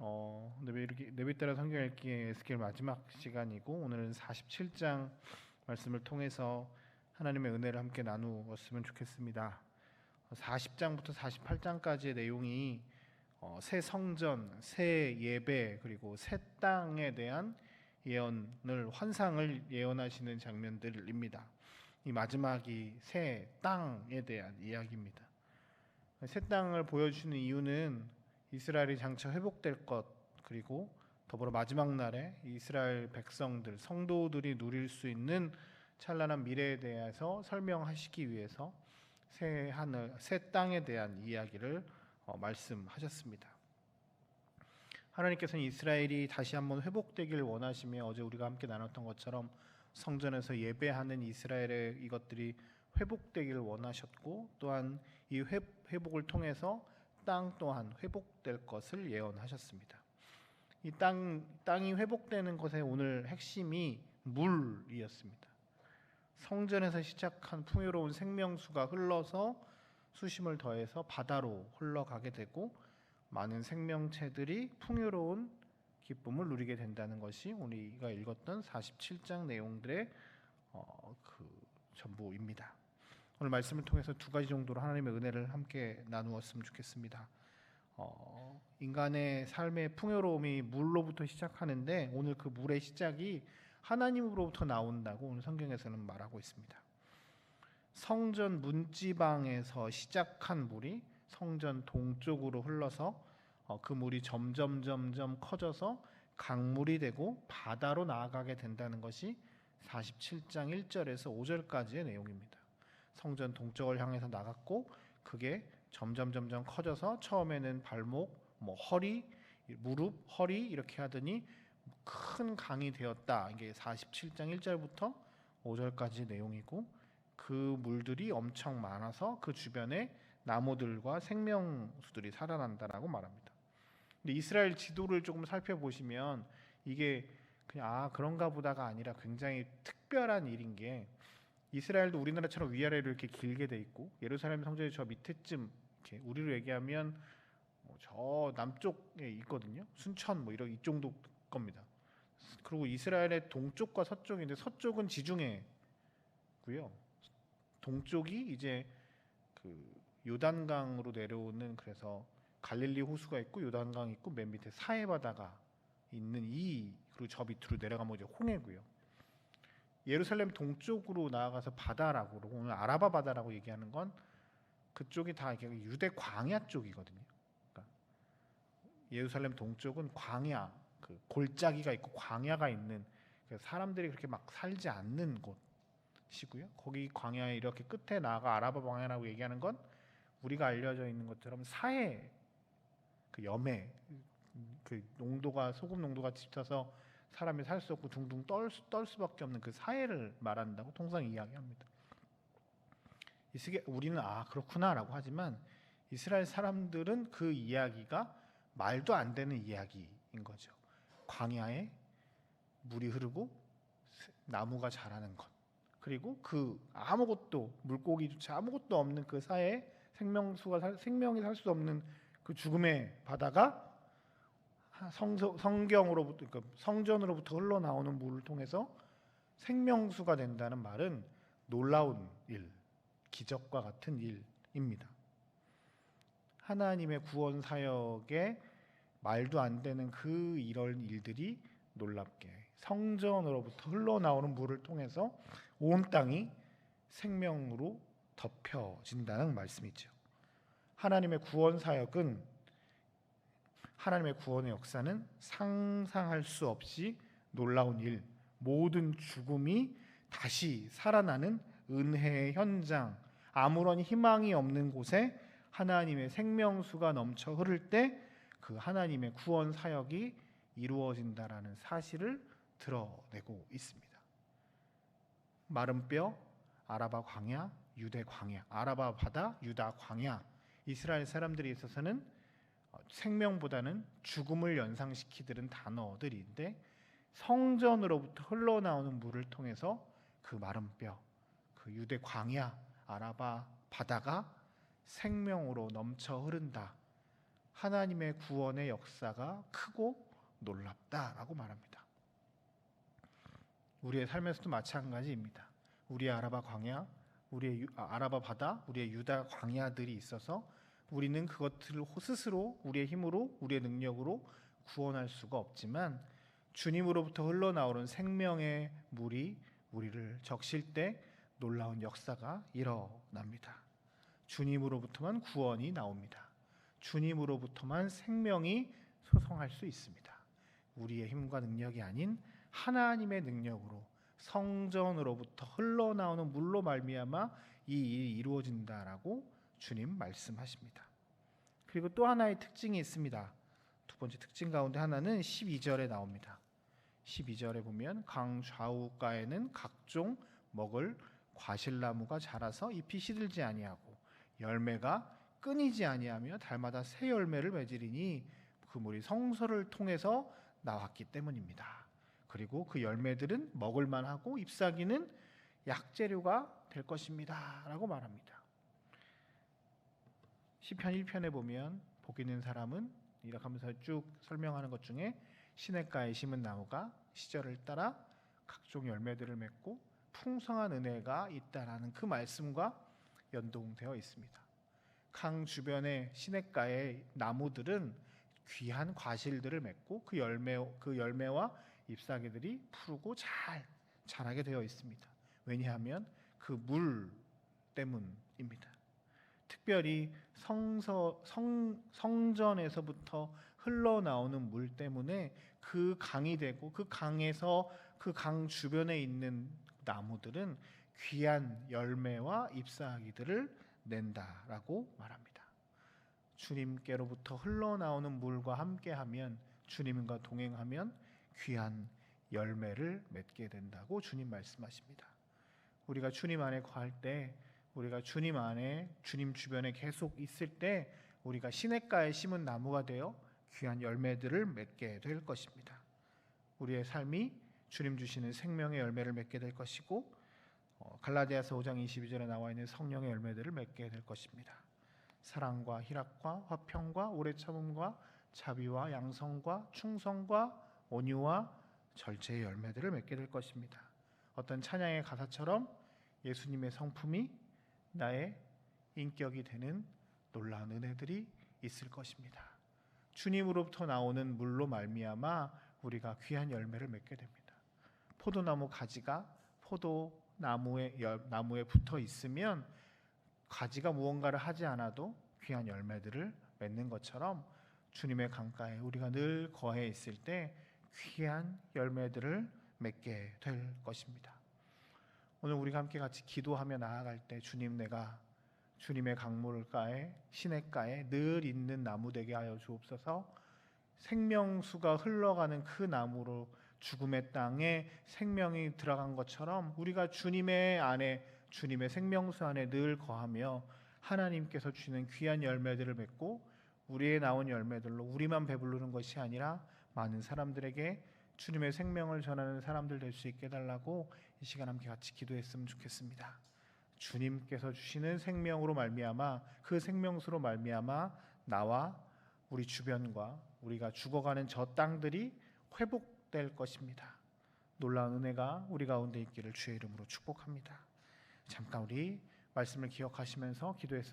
내비 따라 성경 읽기 에스겔 마지막 시간이고 오늘은 47장 말씀을 통해서 하나님의 은혜를 함께 나누었으면 좋겠습니다. 40장부터 48장까지의 내용이 새 성전, 새 예배 그리고 새 땅에 대한 예언을 환상을 예언하시는 장면들입니다. 이 마지막이 새 땅에 대한 이야기입니다. 새 땅을 보여주는 이유는 이스라엘이 장차 회복될 것 그리고 더불어 마지막 날에 이스라엘 백성들 성도들이 누릴 수 있는 찬란한 미래에 대해서 설명하시기 위해서 새 하늘 새 땅에 대한 이야기를 말씀하셨습니다. 하나님께서는 이스라엘이 다시 한번 회복되길 원하시며 어제 우리가 함께 나눴던 것처럼 성전에서 예배하는 이스라엘의 이것들이 회복되길 원하셨고 또한 이 회복을 통해서 땅 또한 회복될 것을 예언하셨습니다. 이 땅이 회복되는 것의 오늘 핵심이 물이었습니다. 성전에서 시작한 풍요로운 생명수가 흘러서 수심을 더해서 바다로 흘러가게 되고 많은 생명체들이 풍요로운 기쁨을 누리게 된다는 것이 우리가 읽었던 47장 내용들의 전부입니다. 오늘 말씀을 통해서 두 가지 정도로 하나님의 은혜를 함께 나누었으면 좋겠습니다. 인간의 삶의 풍요로움이 물로부터 시작하는데 오늘 그 물의 시작이 하나님으로부터 나온다고 오늘 성경에서는 말하고 있습니다. 성전 문지방에서 시작한 물이 성전 동쪽으로 흘러서 그 물이 점점 커져서 강물이 되고 바다로 나아가게 된다는 것이 47장 1절에서 5절까지의 내용입니다. 성전 동쪽을 향해서 나갔고 그게 점점 커져서 처음에는 발목, 허리, 무릎, 허리 이렇게 하더니 큰 강이 되었다. 이게 47장 1절부터 5절까지 내용이고 그 물들이 엄청 많아서 그 주변에 나무들과 생명수들이 살아난다라고 말합니다. 근데 이스라엘 지도를 조금 살펴보시면 이게 그냥 그런가 보다가 아니라 굉장히 특별한 일인 게 이스라엘도 우리나라처럼 위아래로 이렇게 길게 돼 있고 예루살렘 성전이 저 밑에쯤 이렇게 우리로 얘기하면 저 남쪽에 있거든요. 순천 이런 이 정도 겁니다. 그리고 이스라엘의 동쪽과 서쪽인데 서쪽은 지중해고요. 동쪽이 이제 그 요단강으로 내려오는 그래서 갈릴리 호수가 있고 요단강이 있고 맨 밑에 사해 바다가 있는 그리고 저 밑으로 내려가면 이제 홍해고요. 예루살렘 동쪽으로 나아가서 바다라고 그러고 오늘 아라바 바다라고 얘기하는 건 그쪽이 다 유대 광야 쪽이거든요. 그러니까 예루살렘 동쪽은 광야, 그 골짜기가 있고 광야가 있는 사람들이 그렇게 막 살지 않는 곳이고요. 거기 광야에 이렇게 끝에 나아가 아라바 광야라고 얘기하는 건 우리가 알려져 있는 것처럼 사해 그 염해 그 농도가 소금 농도가 짙어서 사람이 살 수 없고 둥둥 떨 수밖에 없는 그 사해를 말한다고 통상 이야기합니다. 우리는 그렇구나라고 하지만 이스라엘 사람들은 그 이야기가 말도 안 되는 이야기인 거죠. 광야에 물이 흐르고 나무가 자라는 것 그리고 그 아무것도 물고기조차 아무것도 없는 그 사해에 생명이 살 수 없는 그 죽음의 바다가 성경으로부터 그러니까 성전으로부터 흘러나오는 물을 통해서 생명수가 된다는 말은 놀라운 일, 기적과 같은 일입니다. 하나님의 구원 사역에 말도 안 되는 이런 일들이 놀랍게 성전으로부터 흘러나오는 물을 통해서 온 땅이 생명으로 덮여진다는 말씀이죠. 하나님의 구원 사역은 하나님의 구원의 역사는 상상할 수 없이 놀라운 일, 모든 죽음이 다시 살아나는 은혜의 현장, 아무런 희망이 없는 곳에 하나님의 생명수가 넘쳐 흐를 때 그 하나님의 구원 사역이 이루어진다라는 사실을 드러내고 있습니다. 마른 뼈, 아라바 광야, 유대 광야, 아라바 바다, 유다 광야, 이스라엘 사람들이 있어서는 생명보다는 죽음을 연상시키는 단어들인데 성전으로부터 흘러나오는 물을 통해서 그 마른 뼈, 그 유대 광야, 아라바 바다가 생명으로 넘쳐 흐른다. 하나님의 구원의 역사가 크고 놀랍다라고 말합니다. 우리의 삶에서도 마찬가지입니다. 우리의 아라바 광야, 우리의 아라바 바다, 우리의 유다 광야들이 있어서 우리는 그것들을 스스로 우리의 힘으로, 우리의 능력으로 구원할 수가 없지만 주님으로부터 흘러나오는 생명의 물이 우리를 적실 때 놀라운 역사가 일어납니다. 주님으로부터만 구원이 나옵니다. 주님으로부터만 생명이 소성할 수 있습니다. 우리의 힘과 능력이 아닌 하나님의 능력으로 성전으로부터 흘러나오는 물로 말미암아 이 일이 이루어진다라고 주님 말씀하십니다. 그리고 또 하나의 특징이 있습니다. 두 번째 특징 가운데 하나는 12절에 나옵니다. 12절에 보면 강 좌우가에는 각종 먹을 과실나무가 자라서 잎이 시들지 아니하고 열매가 끊이지 아니하며 달마다 새 열매를 맺으리니 그 물이 성소를 통해서 나왔기 때문입니다. 그리고 그 열매들은 먹을만하고 잎사귀는 약재료가 될 것입니다 라고 말합니다. 시편 1편에 보면 복 있는 사람은 이렇게 하면서 쭉 설명하는 것 중에 시냇가에 심은 나무가 시절을 따라 각종 열매들을 맺고 풍성한 은혜가 있다라는 그 말씀과 연동되어 있습니다. 강 주변의 시냇가의 나무들은 귀한 과실들을 맺고 그 열매와 잎사귀들이 푸르고 잘 자라게 되어 있습니다. 왜냐하면 그 물 때문입니다. 특별히 성전에서부터 흘러나오는 물 때문에 그 강이 되고 그 강에서 그 강 주변에 있는 나무들은 귀한 열매와 잎사귀들을 낸다라고 말합니다. 주님께로부터 흘러나오는 물과 함께하면, 주님과 동행하면 귀한 열매를 맺게 된다고 주님 말씀하십니다. 우리가 주님 안에 거할 때, 우리가 주님 안에, 주님 주변에 계속 있을 때 우리가 시냇가에 심은 나무가 되어 귀한 열매들을 맺게 될 것입니다. 우리의 삶이 주님 주시는 생명의 열매를 맺게 될 것이고, 갈라디아서 5장 22절에 나와 있는 성령의 열매들을 맺게 될 것입니다. 사랑과 희락과 화평과 오래 참음과 자비와 양성과 충성과 온유와 절제의 열매들을 맺게 될 것입니다. 어떤 찬양의 가사처럼 예수님의 성품이 나의 인격이 되는 놀라운 은혜들이 있을 것입니다. 주님으로부터 나오는 물로 말미암아 우리가 귀한 열매를 맺게 됩니다. 포도나무 가지가 포도나무에 붙어 있으면 가지가 무언가를 하지 않아도 귀한 열매들을 맺는 것처럼 주님의 강가에 우리가 늘 거해 있을 때 귀한 열매들을 맺게 될 것입니다. 오늘 우리가 함께 같이 기도하며 나아갈 때 주님, 내가 주님의 강물가에 시냇가에 늘 있는 나무 되게 하여 주옵소서. 생명수가 흘러가는 그 나무로 죽음의 땅에 생명이 들어간 것처럼 우리가 주님의 안에, 주님의 생명수 안에 늘 거하며 하나님께서 주시는 귀한 열매들을 맺고 우리의 나온 열매들로 우리만 배부르는 것이 아니라 많은 사람들에게 주님의 생명을 전하는 사람들 될 수 있게 해달라고 이 시간 함께 같이 기도했으면 좋겠습니다. 주님께서 주시는 생명으로 말미암아, 그 생명수로 말미암아 나와 우리 주변과 우리가 죽어가는 저 땅들이 회복될 것입니다. 놀라운 은혜가 우리 가운데 있기를 주의 이름으로 축복합니다. 잠깐 우리 말씀을 기억하시면서 기도했으면